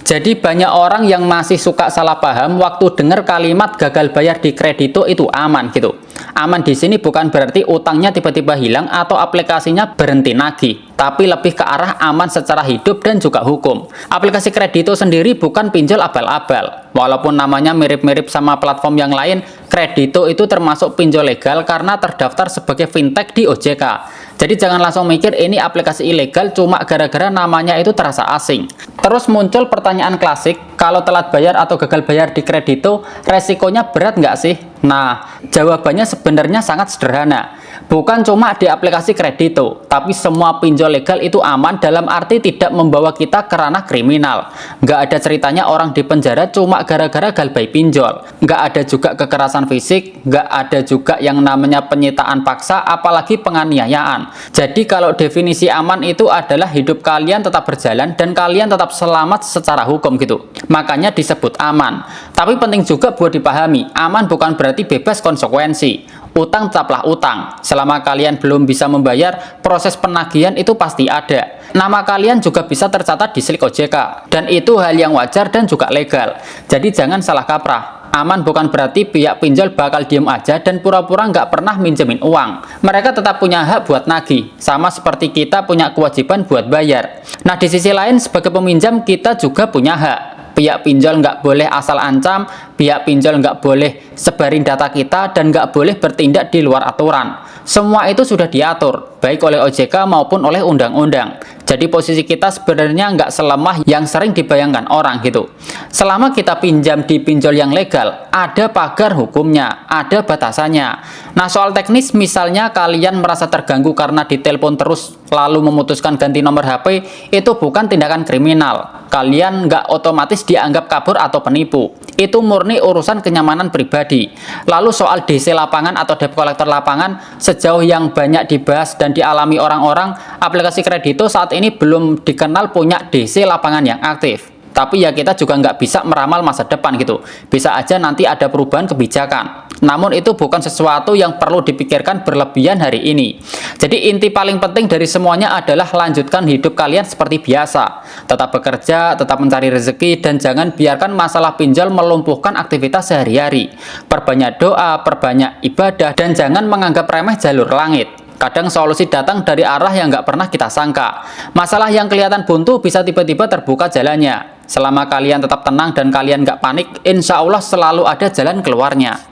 Jadi banyak orang yang masih suka salah paham waktu dengar kalimat gagal bayar di kredito itu aman gitu. Aman di sini bukan berarti utangnya tiba-tiba hilang atau aplikasinya berhenti nagih, tapi lebih ke arah aman secara hidup dan juga hukum. Aplikasi kredito sendiri bukan pinjol abal-abal. Walaupun namanya mirip-mirip sama platform yang lain, kredito itu termasuk pinjol legal karena terdaftar sebagai fintech di OJK. Jadi jangan langsung mikir ini aplikasi ilegal cuma gara-gara namanya itu terasa asing. Terus muncul pertanyaan klasik, kalau telat bayar atau gagal bayar di kredito, resikonya berat nggak sih? Nah, jawabannya sebenarnya sangat sederhana. Bukan cuma di aplikasi kredito, tapi semua pinjol legal itu aman dalam arti tidak membawa kita ke ranah kriminal. Nggak ada ceritanya orang di penjara cuma gara-gara galbay pinjol. Nggak ada juga kekerasan fisik, nggak ada juga yang namanya penyitaan paksa, apalagi penganiayaan. Jadi kalau definisi aman itu adalah hidup kalian tetap berjalan dan kalian tetap selamat secara hukum gitu. Makanya disebut aman. Tapi penting juga buat dipahami, aman bukan berarti bebas konsekuensi. Utang tetaplah utang. Selama kalian belum bisa membayar, proses penagihan itu pasti ada. Nama kalian juga bisa tercatat di Slik OJK. Dan itu hal yang wajar dan juga legal. Jadi jangan salah kaprah. Aman bukan berarti pihak pinjol bakal diem aja dan pura-pura nggak pernah minjemin uang. Mereka tetap punya hak buat nagih. Sama seperti kita punya kewajiban buat bayar. Nah, di sisi lain sebagai peminjam kita juga punya hak. Pihak pinjol nggak boleh asal ancam, pihak pinjol nggak boleh sebarin data kita, dan nggak boleh bertindak di luar aturan. Semua itu sudah diatur, baik oleh OJK maupun oleh undang-undang. Jadi posisi kita sebenarnya nggak selemah yang sering dibayangkan orang gitu. Selama kita pinjam di pinjol yang legal, ada pagar hukumnya, ada batasannya. Nah, soal teknis misalnya kalian merasa terganggu karena ditelepon terus lalu memutuskan ganti nomor HP, itu bukan tindakan kriminal. Kalian nggak otomatis dianggap kabur atau penipu. Itu murni urusan kenyamanan pribadi. Lalu soal DC lapangan atau debt collector lapangan, sejauh yang banyak dibahas dan dialami orang-orang, aplikasi kredito saat ini belum dikenal punya DC lapangan yang aktif. Tapi ya kita juga nggak bisa meramal masa depan gitu. Bisa aja nanti ada perubahan kebijakan. Namun itu bukan sesuatu yang perlu dipikirkan berlebihan hari ini. Jadi inti paling penting dari semuanya adalah lanjutkan hidup kalian seperti biasa. Tetap bekerja, tetap mencari rezeki, dan jangan biarkan masalah pinjol melumpuhkan aktivitas sehari-hari. Perbanyak doa, perbanyak ibadah, dan jangan menganggap remeh jalur langit. Kadang solusi datang dari arah yang nggak pernah kita sangka. Masalah yang kelihatan buntu bisa tiba-tiba terbuka jalannya. Selama kalian tetap tenang dan kalian nggak panik, insya Allah selalu ada jalan keluarnya.